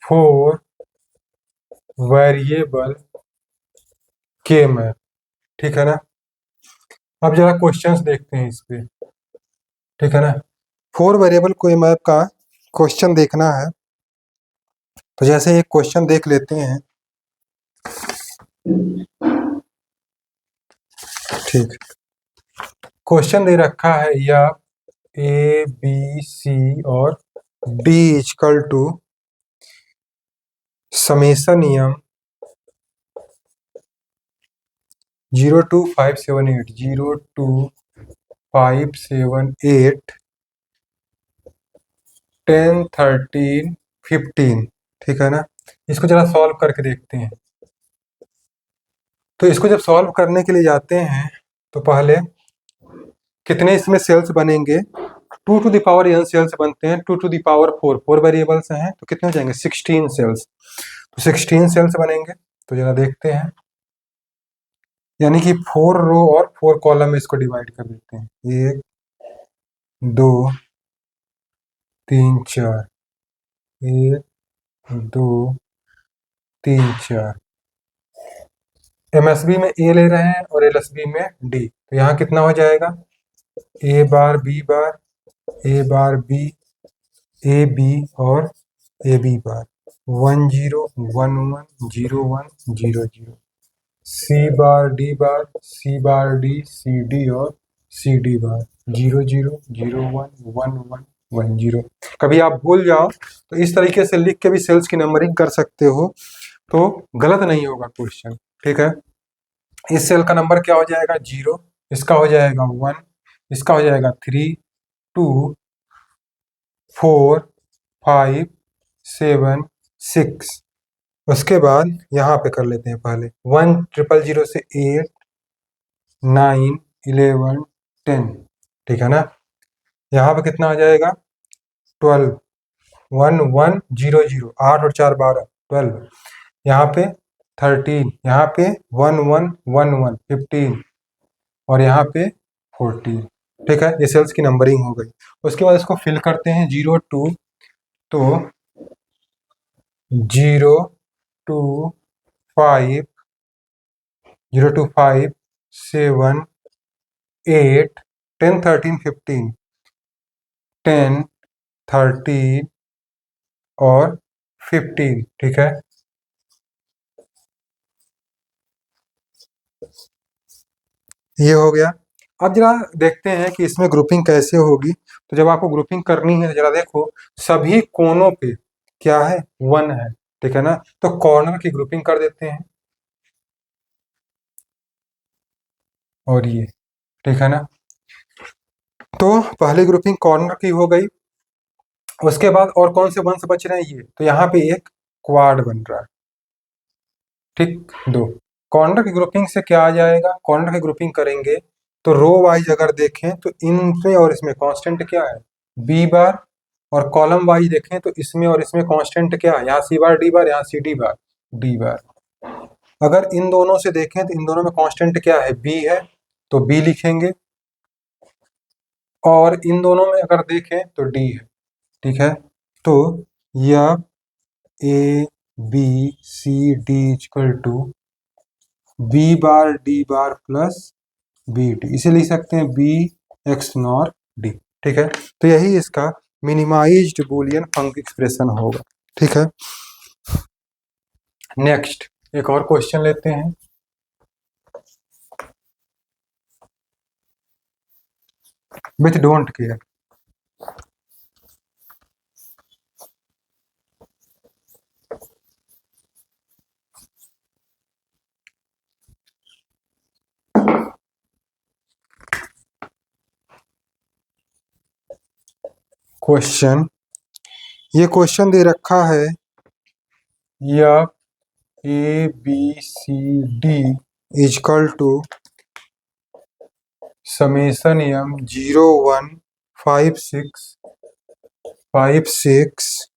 4 वेरिएबल के मैप, ठीक है ना। अब जरा क्वेश्चंस देखते हैं इस पे, ठीक है ना। 4 वेरिएबल के मैप का क्वेश्चन देखना है, तो जैसे एक क्वेश्चन देख लेते हैं। ठीक, क्वेश्चन दे रखा है या ए बी सी और D equal to summation M 02578 02578 10 13 15, ठीक है ना। इसको जरा सॉल्व करके देखते हैं। तो इसको जब सॉल्व करने के लिए जाते हैं तो पहले कितने इसमें सेल्स बनेंगे, 2 to the power n cells बनते हैं, 2 टू द पावर 4, 4 वेरिएबल्स हैं तो कितने हो जाएंगे, 16 सेल्स, तो 16 सेल्स बनेंगे। तो जरा देखते हैं, यानी कि 4 रो और 4 कॉलम में इसको डिवाइड कर देते हैं, 1 2 3 4, 1 2 3 4। एमएसबी में ए ले रहे हैं और एलएसबी में डी, तो यहाँ कितना हो जाएगा, A bar B bar, A bar B, A B और A B bar, 1 0 1 1 0 1 0 0, C bar D bar, C bar D, C D और सी डी बार, 0 0 0 1 1 1 1 0। कभी आप भूल जाओ तो इस तरीके से लिख के भी सेल्स की नंबरिंग कर सकते हो, तो गलत नहीं होगा क्वेश्चन। ठीक है, इस सेल का नंबर क्या हो जाएगा, 0, इसका हो जाएगा 1, इसका हो जाएगा 3 2 4 5 7 6। उसके बाद यहाँ पे कर लेते हैं पहले 1 0 0 0 से 8 9 11 10। ठीक है ना। यहाँ पे कितना आ जाएगा 12 1 1 0 0 8 और 4 12 12। यहाँ पे 13, यहाँ पे 1 1 1 1 15 और यहाँ पे 14। ठीक है, ये सेल्स की नंबरिंग हो गई। उसके बाद इसको फिल करते हैं 0 2, तो 0 2 5 0 2 5 7 8 10 13 15 10 13 और 15। ठीक है, ये हो गया। अब जरा देखते हैं कि इसमें ग्रुपिंग कैसे होगी। तो जब आपको ग्रुपिंग करनी है तो जरा देखो, सभी कोनों पे क्या है 1 है। ठीक है ना, तो कॉर्नर की ग्रुपिंग कर देते हैं। और ये ठीक है ना, तो पहली ग्रुपिंग कॉर्नर की हो गई। उसके बाद और कौन से 1 से बच रहे हैं ये, तो यहाँ पे एक क्वाड बन रहा है। ठीक, 2 कॉर्नर की ग्रुपिंग से क्या आ जाएगा, कॉर्नर की ग्रुपिंग करेंगे तो रो वाइज अगर देखें तो इनमें और इसमें कांस्टेंट क्या है बी बार, और कॉलम वाइज देखें तो इसमें और इसमें कांस्टेंट क्या है, यहाँ सी बार डी बार, यहाँ सी डी बार। अगर इन दोनों से देखें तो इन दोनों में कांस्टेंट क्या है बी है, तो बी लिखेंगे। और इन दोनों में अगर देखें तो डी है। ठीक है, तो यह A B C D equal to B bar D bar plus B D, इसे लिख सकते हैं बी एक्स नॉर डी। ठीक है, तो यही इसका मिनिमाइज्ड बूलियन फंक्शन एक्सप्रेशन होगा। ठीक है, नेक्स्ट एक और क्वेश्चन लेते हैं। With don't care. क्वेश्चन, ये क्वेश्चन दे रखा है F A B C D equal to summation M 0 1 5 6 5 6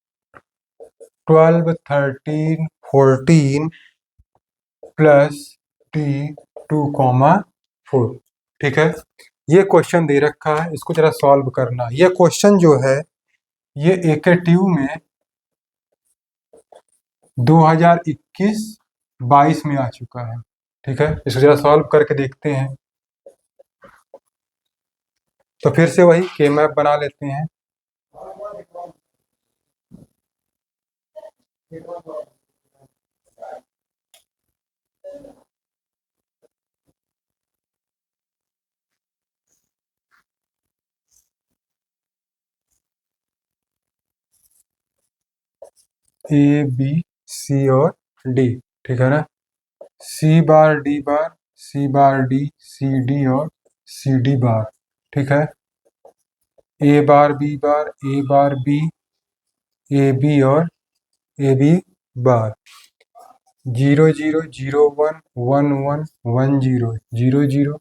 12 13 14 plus D 2 4। ठीक है, ये क्वेश्चन दे रखा है, इसको जरा सॉल्व करना। ये क्वेश्चन जो है ये एकेटीव में 2021-22 में आ चुका है। ठीक है, इसको जरा सॉल्व करके देखते हैं। तो फिर से वही के मैप बना लेते हैं। ए बी सी और डी। ठीक है ना, C bar D bar C bar D C D और सी डी बार। ठीक है, A bar B bar A bar B A B और ए बी बार। 0 0 0 1 1 1 1 0 0 0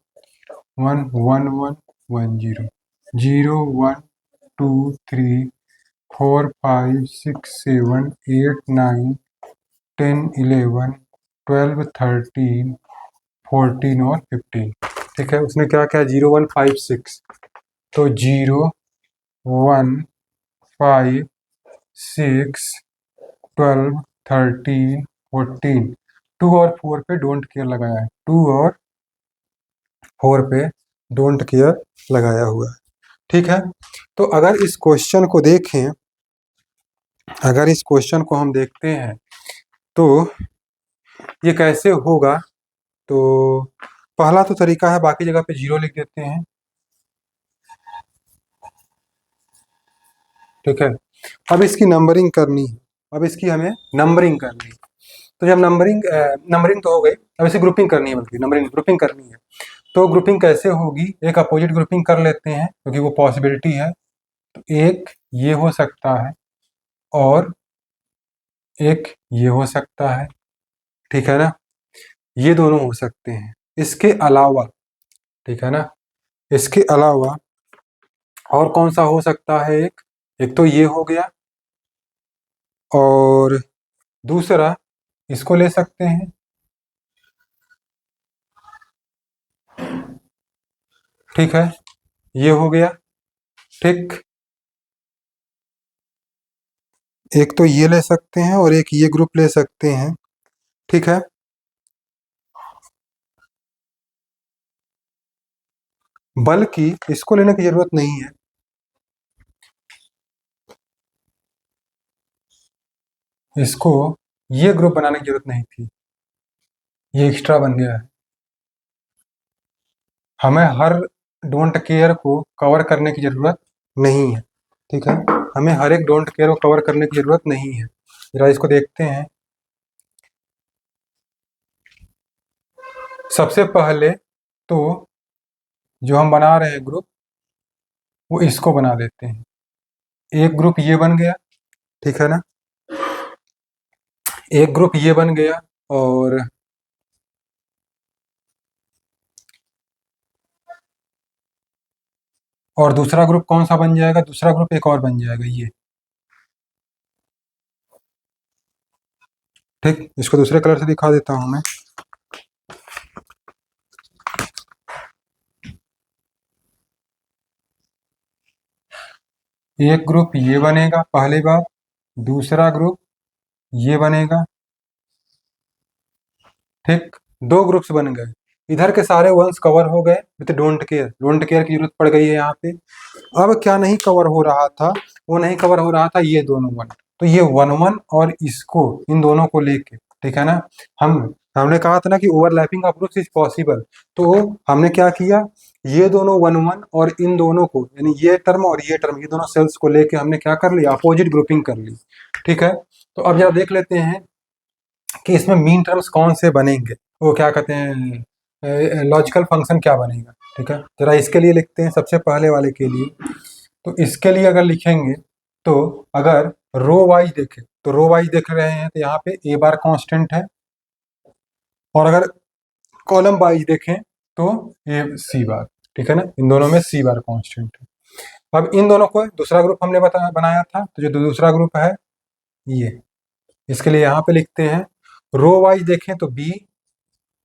1 1 1 1 0 0 1 2 3 4 5 6 7 8 9 10 11 12 13 14 और 15। ठीक है, उसने क्या क्या 0 1 5 6, तो 0 1 5 6 12 13 14। 2 और 4 पे डोंट केयर लगाया है, 2 और 4 पे डोंट केयर लगाया हुआ है। ठीक है, तो अगर इस क्वेश्चन को देखें, अगर इस क्वेश्चन को हम देखते हैं तो ये कैसे होगा। तो पहला तो तरीका है, बाकी जगह पे 0 लिख देते हैं। ठीक है, अब इसकी नंबरिंग करनी है, अब इसकी हमें नंबरिंग करनी है। तो जब नंबरिंग तो हो गई, अब इसे ग्रुपिंग करनी है, बल्कि नंबरिंग ग्रुपिंग करनी है। तो ग्रुपिंग कैसे होगी, एक अपोजिट ग्रुपिंग कर लेते हैं क्योंकि वो पॉसिबिलिटी है। तो एक ये हो सकता है, और एक ये हो सकता है, ठीक है ना, ये दोनों हो सकते हैं। इसके अलावा, ठीक है ना, इसके अलावा और कौन सा हो सकता है? एक तो ये हो गया, और दूसरा इसको ले सकते हैं, ठीक है, ये हो गया, ठीक। एक तो ये ले सकते हैं और एक ये ग्रुप ले सकते हैं, ठीक है। बल्कि इसको लेने की जरूरत नहीं है, इसको ये ग्रुप बनाने की जरूरत नहीं थी, ये एक्स्ट्रा बन गया है। हमें हर डोंट केयर को कवर करने की जरूरत नहीं है, ठीक है, हमें हर एक डोंट केयर को कवर करने की जरूरत नहीं है। जरा इसको देखते हैं। सबसे पहले तो जो हम बना रहे हैं ग्रुप, वो इसको बना देते हैं। एक ग्रुप ये बन गया, ठीक है ना, एक ग्रुप ये बन गया, और दूसरा ग्रुप कौन सा बन जाएगा? दूसरा ग्रुप एक और बन जाएगा, ये, ठीक। इसको दूसरे कलर से दिखा देता हूं मैं। एक ग्रुप ये बनेगा पहली बार, दूसरा ग्रुप ये बनेगा, ठीक। दो ग्रुप्स बन गए, इधर के सारे वंस कवर हो गए with don't care. Don't care की जरूरत पड़ गई है यहाँ पे। अब क्या नहीं कवर हो रहा था? वो नहीं कवर हो रहा था ये दोनों वन। तो ये वन वन और इसको, इन दोनों को लेके, ठीक है ना, हमने कहा था ना कि ओवरलैपिंग अप्रोच इज पॉसिबल। तो हमने क्या किया, ये दोनों वन वन और इन दोनों को, यानी ये टर्म और ये टर्म, ये दोनों सेल्स को लेके हमने क्या कर लिया, अपोजिट ग्रुपिंग कर ली, ठीक है। तो अब जरा देख लेते हैं कि इसमें मीन टर्म्स कौन से बनेंगे, वो क्या कहते हैं, लॉजिकल फंक्शन क्या बनेगा, ठीक है। जरा इसके लिए लिखते हैं, सबसे पहले वाले के लिए। तो इसके लिए अगर लिखेंगे, तो अगर रो वाइज देखें, तो रो वाइज देख रहे हैं तो यहाँ पे ए बार कांस्टेंट है, और अगर कॉलम वाइज देखें तो ए सी बार, ठीक है ना, इन दोनों में सी बार कांस्टेंट है। अब इन दोनों को दूसरा ग्रुप हमने बनाया था, तो जो दूसरा ग्रुप है ये, इसके लिए यहाँ पे लिखते हैं, रो वाइज देखें तो बी,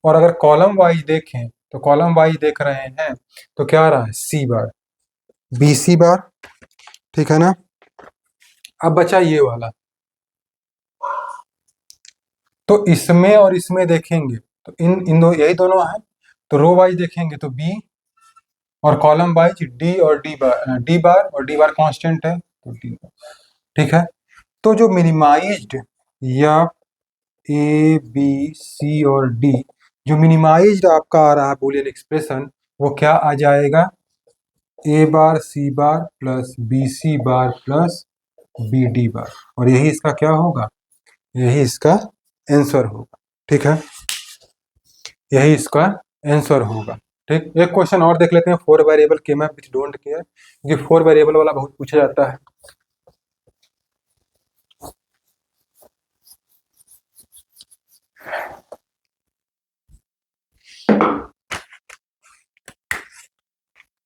और अगर कॉलम वाइज देखें तो कॉलम वाइज देख रहे हैं तो क्या आ रहा है, सी बार, बी सी बार, ठीक है ना। अब बचा ये वाला, तो इसमें और इसमें देखेंगे तो इन दो, यही दोनों है, तो रो वाइज देखेंगे तो बी, और कॉलम वाइज डी और डी बार, और डी बार कांस्टेंट है तो डी बार, ठीक है। तो जो मिनिमाइज्ड, या ए बी सी और डी, जो मिनिमाइज्ड आपका आ रहा है बूलियन एक्सप्रेशन, वो क्या आ जाएगा, A bar C bar plus B C bar plus B D बार, और यही इसका क्या होगा, यही इसका आंसर होगा, ठीक है, यही इसका आंसर होगा, ठीक। एक क्वेश्चन और देख लेते हैं, फोर वेरिएबल के मैप विच डोंट केयर, क्योंकि फोर वेरिएबल वाला बहुत पूछा जाता है।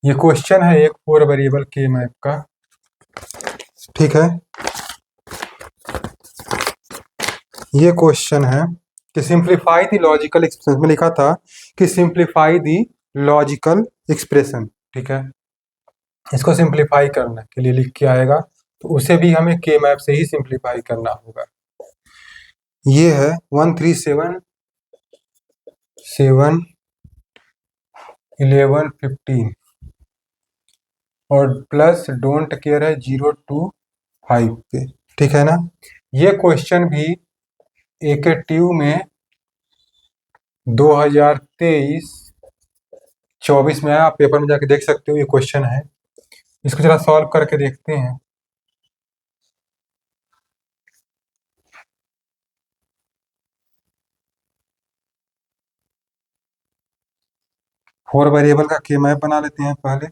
ये क्वेश्चन है एक फोर वेरिएबल के मैप का, ठीक है। ये क्वेश्चन है कि सिंप्लीफाई द लॉजिकल एक्सप्रेशन, में लिखा था कि सिंप्लीफाई द लॉजिकल एक्सप्रेशन, ठीक है। इसको सिंप्लीफाई करने के लिए लिख के आएगा, तो उसे भी हमें के मैप से ही सिंप्लीफाई करना होगा। ये है 137 7 11 15, और प्लस डोंट केयर है 0 to 5 पे, ठीक है ना। ये क्वेश्चन भी एक ट्यू में 2023-24 में आया, आप पेपर में जाके देख सकते हो, ये क्वेश्चन है। इसको जरा सॉल्व करके देखते हैं। फोर वेरिएबल का के मैप बना लेते हैं पहले।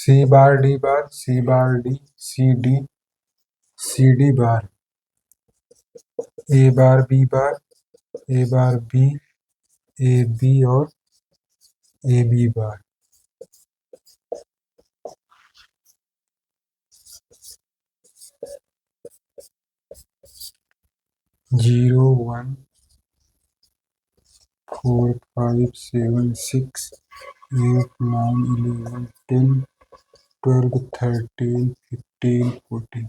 C bar D bar, C bar D, C D, C D bar, A bar B bar, A bar B, A B और ए बी बार। जीरो 1 4 5 7 6 8 9 11 10 12 13 15 14।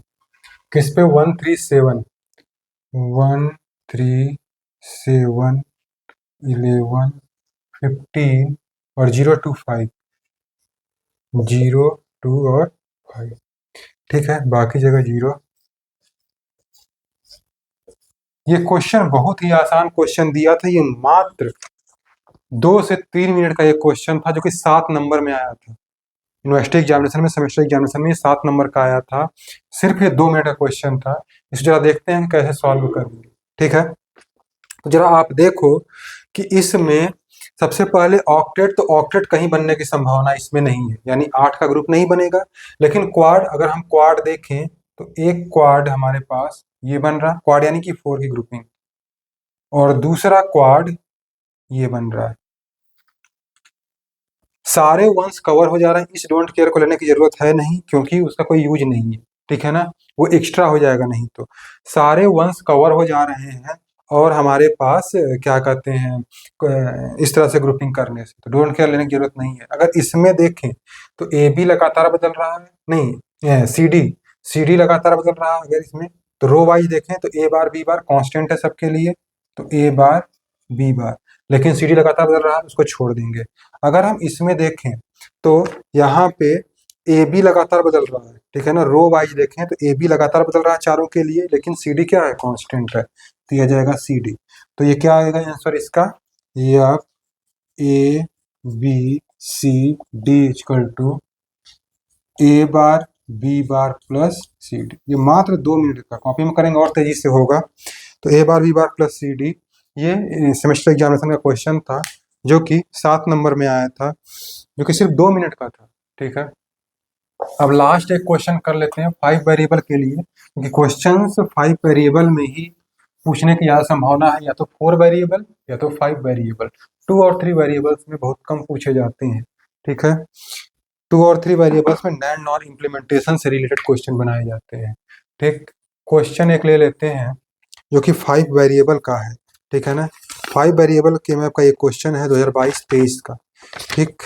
किस पे? 137, 137 11 15 और 0 2 5, 0 2 और 5। ठीक है, बाकी जगह 0। ये क्वेश्चन बहुत ही आसान क्वेश्चन दिया था। ये मात्र 2 से 3 मिनट का ये क्वेश्चन था, जो कि 7 नंबर में आया था यूनिवर्सिटी एग्जामिनेशन में, सेमेस्टर एग्जामिनेशन में। ये 7 नंबर का आया था। सिर्फ ये 2 मिनट का क्वेश्चन था। इसे जरा देखते हैं कैसे सॉल्व करेंगे। ठीक है, तो जरा आप देखो कि इसमें सबसे पहले ऑक्टेट, तो ऑक्टेट कहीं बनने की संभावना इसमें नहीं है, यानी 8 का ग्रुप नहीं बनेगा। लेकिन क्वाड, अगर हम क्वाड देखें तो एक क्वाड हमारे पास ये बन रहा, क्वाड यानी कि 4 की ग्रुपिंग, और दूसरा क्वाड ये बन रहा है। सारे वंस कवर हो जा रहे हैं। इस डोंट केयर को लेने की जरूरत है नहीं, क्योंकि उसका कोई यूज नहीं है। ठीक है ना, वो एक्स्ट्रा हो जाएगा नहीं तो। सारे वंस कवर हो जा रहे हैं, और हमारे पास क्या कहते हैं, इस तरह से ग्रुपिंग करने से तो डोंट केयर लेने की जरूरत नहीं है। अगर इसमें देखें तो ए बी लगातार बदल रहा है, नहीं सी डी, सी डी लगातार बदल रहा है। अगर इसमें तो रो वाइज देखें तो A bar B bar constant है सबके लिए, तो ए बार बी बार। लेकिन सी डी लगातार बदल रहा है, उसको छोड़ देंगे। अगर हम इसमें देखें तो यहाँ पे ए बी लगातार बदल रहा है। ठीक है ना, रो वाइज देखें तो ए बी लगातार बदल रहा है चारों के लिए, लेकिन सी डी क्या है, कांस्टेंट है, तो यह जाएगा सी डी। तो ये क्या आएगा आंसर इसका, ये आप A B C D equal to A bar B bar plus C D. ये मात्र 2 मिनट का, कॉपी में करेंगे और तेजी से होगा। तो A bar B bar plus C D, ये सेमेस्टर एग्जामिनेशन का क्वेश्चन था, जो कि 7 नंबर में आया था, जो कि सिर्फ 2 मिनट का था। ठीक है, अब लास्ट एक क्वेश्चन कर लेते हैं 5 वेरिएबल के लिए, क्योंकि क्वेश्चन 5 वेरिएबल में ही पूछने की ज़्यादा संभावना है, या तो 4 वेरिएबल या तो 5 वेरिएबल। 2 और 3 वेरिएबल्स में बहुत कम पूछे जाते हैं। ठीक है, 2 और 3 वेरिएबल्स में नैंड और इम्प्लीमेंटेशन से रिलेटेड क्वेश्चन बनाए जाते हैं। ठीक, क्वेश्चन एक ले लेते हैं जो कि 5 वेरिएबल का है। ठीक है ना, 5 वेरिएबल के मैप का ये क्वेश्चन है 2022-23 का। ठीक,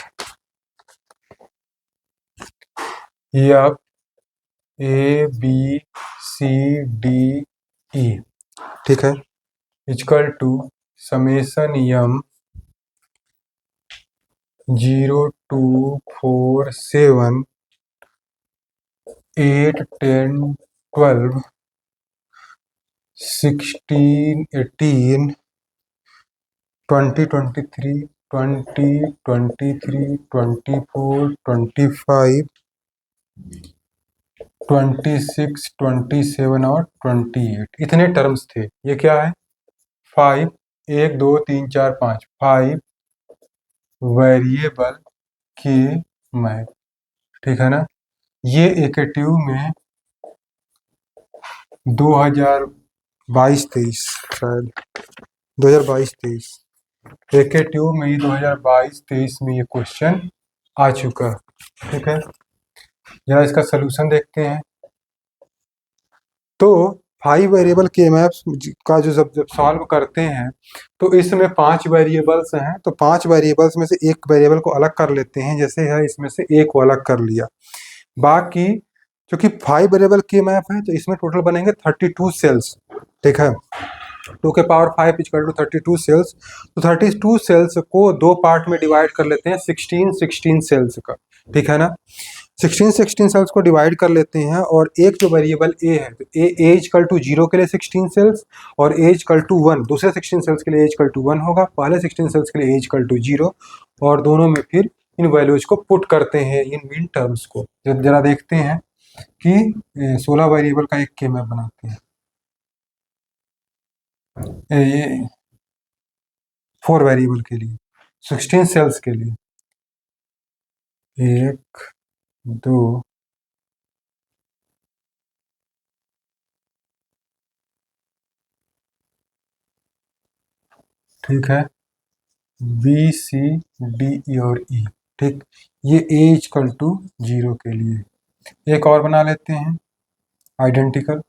ये आप ए बी सी डी ई, ठीक है, इक्वल टू समेसन यम 0 2 4 7 8 10 12 16 18 20 23 20 23 24 25 26 27 और 28, इतने टर्म्स थे। ये क्या है, 5, 1 2 3 4 5, 5 वेरिएबल के मैप। ठीक है ना, ये एकेटिव में 2022-23, शायद 2022-23 एकेटिव में ही 2022-23 में ये क्वेश्चन आ चुका। ठीक है, जरा इसका सोल्यूशन देखते हैं। तो 5 वेरिएबल के मैप्स का जो जब सॉल्व करते हैं तो इसमें 5 वेरिएबल्स हैं, तो 5 वेरिएबल्स में से एक वेरिएबल को अलग कर लेते हैं, जैसे है इसमें से एक को अलग कर लिया। बाकी क्योंकि 5 वेरिएबल के मैप है तो इसमें टोटल बनेंगे 32 सेल्स। ठीक है, 2 के पावर 5 इक्वल टू 32 सेल्स। तो 32 सेल्स को 2 पार्ट में डिवाइड कर लेते हैं, 16 सेल्स का। ठीक है ना, 16 सेल्स को डिवाइड कर लेते हैं, और एक जो वेरिएबल ए है, तो ए इक्वल टू 0 के लिए 16 सेल्स, और ए इक्वल टू 1 दूसरे 16 सेल्स के लिए ए इक्वल टू 1 होगा। पहले 16 सेल्स के लिए ए इक्वल टू 0, और दोनों में फिर इन वैल्यूज को पुट करते हैं, इन मिन टर्म्स को। जरा देखते हैं कि 16 वेरिएबल का एक के मैप बनाते हैं। ये 4 वेरिएबल के लिए 16 सेल्स के लिए 1 2, ठीक है, बी सी डी ई और ई, ठीक, ये ए इक्वल टू 0 के लिए एक और बना लेते हैं आइडेंटिकल।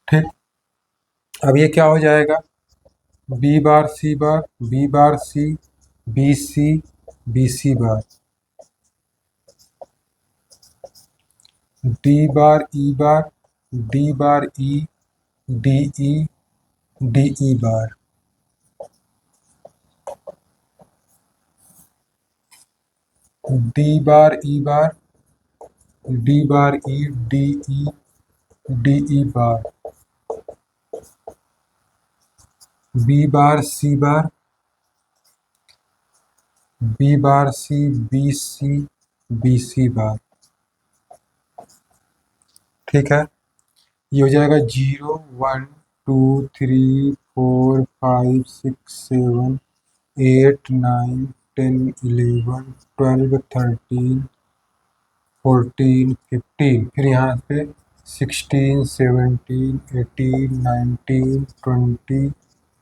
ठीक, अब ये क्या हो जाएगा, B bar C bar, B bar C, B C, B C bar, D बार ई बार, डी बार ई, डी ई, डी ई बार, डी बार ई बार, डी बार ई, डी ई, डी ई बार, B bar C bar, B bar C, B C, B C बार, ठीक है, ये हो जाएगा 0 1 2 3 4 5 6 7 8 9 10 11 12 13 14 15, फिर यहाँ पे 16 17 18 19 20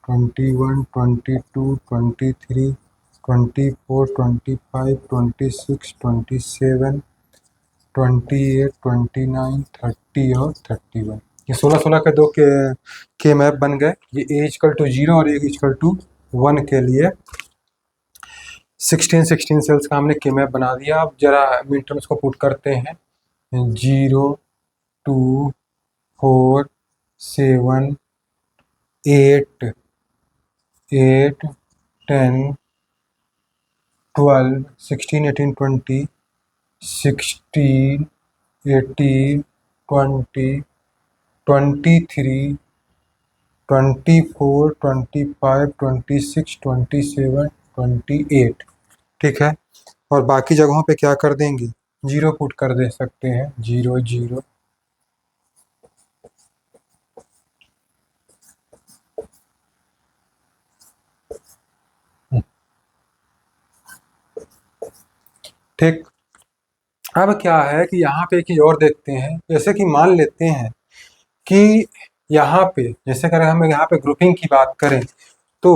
21 22 23 24 25 26 27 28 29 30 और 31, ये 16 के दो के मैप बन गए। ये ए इक्वल टू 0 और ए इक्वल टू 1 के लिए 16 सेल्स का हमने के मैप बना दिया। अब जरा मिन टर्म्स को पुट करते हैं, 0 2 4 7 8 8 10 12 16 18 20 16 18 20 23 24 25 26 27 28, ठीक है, और बाकी जगहों पे क्या कर देंगे, 0 पुट कर दे सकते हैं, 0 0, ठीक। अब क्या है कि यहाँ पे एक चीज और देखते हैं, जैसे कि मान लेते हैं कि यहाँ पे जैसे अगर हम यहाँ पे ग्रुपिंग की बात करें तो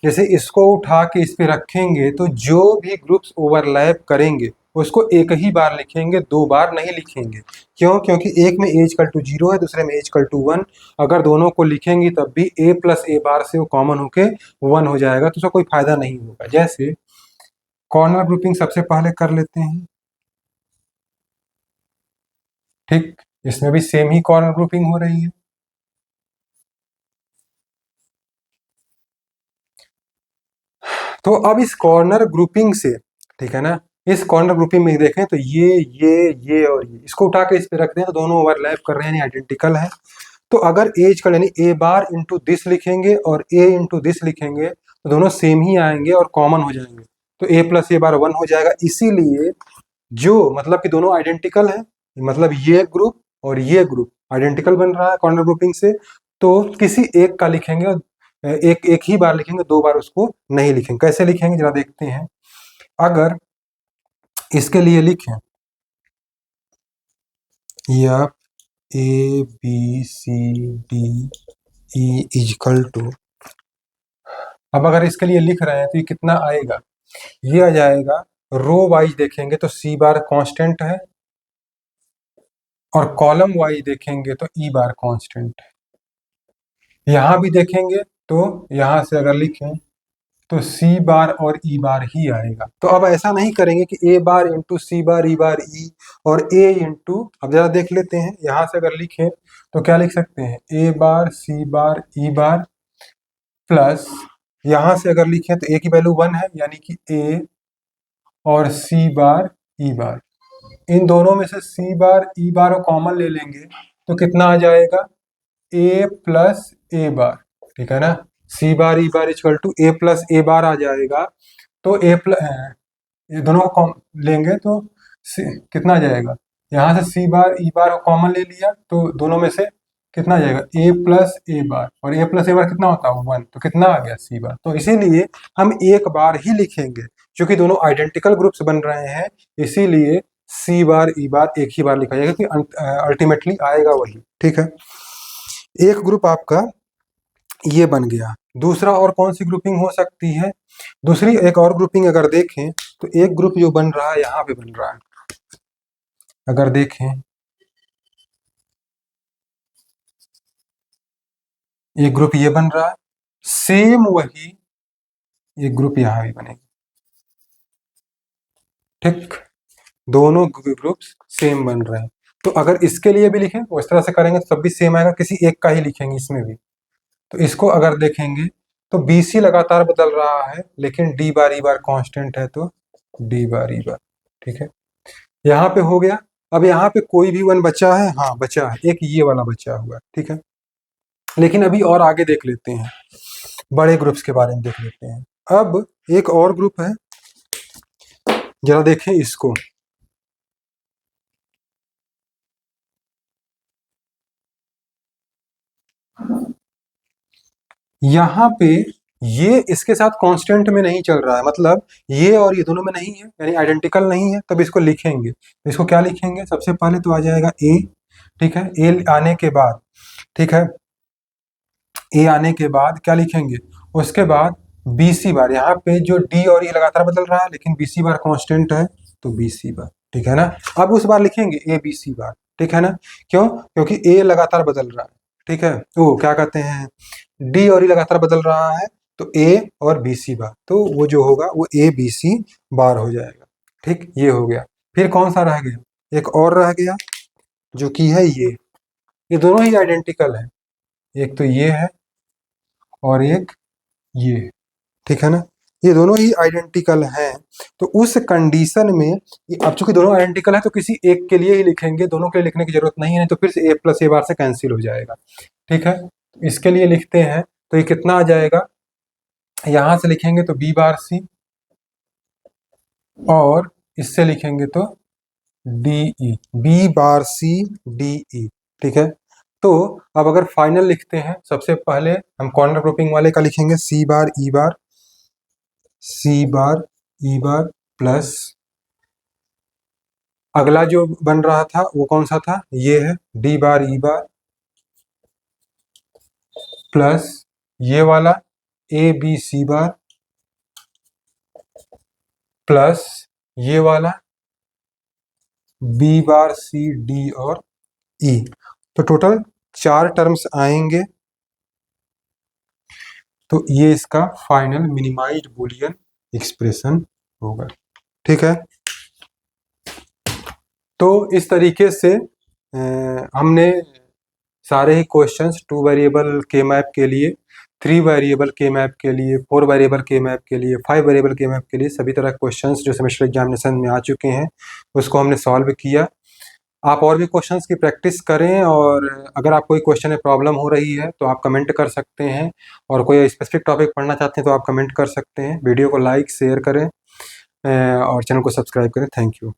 जैसे इसको उठा के इस पे रखेंगे तो जो भी ग्रुप्स ओवरलैप करेंगे उसको एक ही बार लिखेंगे, 2 बार नहीं लिखेंगे। क्यों? क्योंकि एक में ए इक्वल टू 0 है, दूसरे में ए इक्वल टू 1, अगर दोनों को लिखेंगे तब भी ए प्लस ए बार से वो कॉमन होके 1 हो जाएगा, तो उसका कोई फायदा नहीं होगा। जैसे कॉर्नर ग्रुपिंग सबसे पहले कर लेते हैं, ठीक, इसमें भी सेम ही कॉर्नर ग्रुपिंग हो रही है। तो अब इस कॉर्नर ग्रुपिंग से, ठीक है ना, इस कॉर्नर ग्रुपिंग में देखें तो ये और ये इसको उठा के इस पे रख दें तो दोनों ओवरलैप कर रहे हैं, यानी आइडेंटिकल है। तो अगर एज का यानी ए बार इंटू दिस लिखेंगे और ए इंटू दिस लिखेंगे तो दोनों सेम ही आएंगे और कॉमन हो जाएंगे, तो ए प्लस ए बार 1 हो जाएगा। इसीलिए जो मतलब कि दोनों आइडेंटिकल है, मतलब ये ग्रुप और ये ग्रुप आइडेंटिकल बन रहा है कॉर्नर ग्रुपिंग से, तो किसी एक का लिखेंगे और एक ही बार लिखेंगे, 2 बार उसको नहीं लिखेंगे। कैसे लिखेंगे जरा देखते हैं। अगर इसके लिए लिखें F A B C D E equal to, अब अगर इसके लिए लिख रहे हैं तो ये कितना आएगा, ये आ जाएगा, रो वाइज देखेंगे तो सी बार कांस्टेंट है और कॉलम वाइज देखेंगे तो ई बार कांस्टेंट है। यहाँ भी देखेंगे तो यहाँ से अगर लिखें तो सी बार और ई बार ही आएगा। तो अब ऐसा नहीं करेंगे कि ए बार इंटू सी बार ई बार ई और ए इंटू, अब जरा देख लेते हैं, यहाँ से अगर लिखें तो क्या लिख सकते हैं, ए बार सी बार ई बार प्लस यहाँ से अगर लिखें तो ए की वैल्यू 1 है, यानी कि ए और सी बार ई बार, इन दोनों में से सी बार ई बार को कॉमन ले लेंगे तो कितना आ जाएगा, ए प्लस ए बार, ठीक है ना। C bar E bar equal to A plus A बार आ जाएगा। तो ए प्लस ये दोनों को लेंगे तो कितना आ जाएगा, यहाँ से सी बार ई बार कॉमन ले लिया तो दोनों में से कितना आ जाएगा, ए प्लस ए बार, और ए प्लस ए बार कितना होता है 1, तो कितना आ गया सी बार। तो इसीलिए हम एक बार ही लिखेंगे, क्योंकि दोनों आइडेंटिकल ग्रुप्स बन रहे हैं, इसीलिए सी बार ई बार एक ही बार लिखा जाएगा, क्योंकि अल्टीमेटली आएगा वही। ठीक है, एक ग्रुप आपका ये बन गया। दूसरा और कौन सी ग्रुपिंग हो सकती है, दूसरी एक और ग्रुपिंग अगर देखें तो एक ग्रुप जो बन रहा है यहाँ पे बन रहा है, अगर देखें एक ग्रुप ये बन रहा है, सेम वही एक ग्रुप यहाँ भी बनेगा। ठीक, दोनों ग्रुप्स सेम बन रहे हैं। तो अगर इसके लिए भी लिखें तो इस तरह से करेंगे तो तब भी सेम आएगा, किसी एक का ही लिखेंगे इसमें भी। तो इसको अगर देखेंगे तो BC लगातार बदल रहा है, लेकिन D बार E बार कांस्टेंट है, तो D बार E बार। ठीक है, यहाँ पे हो गया। अब यहाँ पे कोई भी वन बचा है, हाँ बचा है, एक ये वाला बचा हुआ है। ठीक है, लेकिन अभी और आगे देख लेते हैं, बड़े ग्रुप्स के बारे में देख लेते हैं। अब एक और ग्रुप है, जरा देखें इसको। यहाँ पे ये इसके साथ कांस्टेंट में नहीं चल रहा है, मतलब ये और ये दोनों में नहीं है, यानी आइडेंटिकल नहीं है, तब इसको लिखेंगे। तो इसको क्या लिखेंगे, सबसे पहले तो आ जाएगा ए। ठीक है, ए आने के बाद, ठीक है, ए आने के बाद क्या लिखेंगे, उसके बाद BC बार, यहाँ पे जो D और E लगातार बदल रहा है, लेकिन BC बार कांस्टेंट है, तो BC बार। ठीक है ना, अब उस बार लिखेंगे ABC बार। ठीक है ना, क्यों, क्योंकि ए लगातार बदल रहा है। ठीक है, वो क्या कहते हैं, D और E लगातार बदल रहा है, तो A और BC बार, तो वो जो होगा वो ABC बार हो जाएगा। ठीक, ये हो गया। फिर कौन सा रह गया, एक और रह गया, जो कि है ये दोनों ही आइडेंटिकल है, एक तो ये है और एक ये। ठीक है ना, ये दोनों ही आइडेंटिकल हैं। तो उस कंडीशन में अब चूंकि दोनों आइडेंटिकल है तो किसी एक के लिए ही लिखेंगे, दोनों के लिए लिखने की जरूरत नहीं है, तो फिर से ए प्लस ए बार से कैंसिल हो जाएगा। ठीक है, तो इसके लिए लिखते हैं, तो ये कितना आ जाएगा, यहां से लिखेंगे तो B बार C, और इससे लिखेंगे तो DE, B बार C DE। ठीक है, तो अब अगर फाइनल लिखते हैं, सबसे पहले हम कॉर्नर ग्रुपिंग वाले का लिखेंगे C बार E बार, C बार E बार प्लस अगला जो बन रहा था वो कौन सा था, ये है D बार E बार प्लस ये वाला ABC बार प्लस ये वाला B बार C D और E। तो टोटल 4 टर्म्स आएंगे, तो ये इसका फाइनल मिनिमाइज्ड बूलियन एक्सप्रेशन होगा। ठीक है, तो इस तरीके से हमने सारे ही क्वेश्चंस 2 वेरिएबल के मैप के लिए, 3 वेरिएबल के मैप के लिए, 4 वेरिएबल के मैप के लिए, 5 वेरिएबल के मैप के लिए सभी तरह के क्वेश्चंस जो सेमेस्टर एग्जामिनेशन में आ चुके हैं उसको हमने सॉल्व किया। आप और भी क्वेश्चंस की प्रैक्टिस करें, और अगर आप कोई क्वेश्चन में प्रॉब्लम हो रही है तो आप कमेंट कर सकते हैं, और कोई स्पेसिफिक टॉपिक पढ़ना चाहते हैं तो आप कमेंट कर सकते हैं। वीडियो को लाइक शेयर करें और चैनल को सब्सक्राइब करें। Thank you.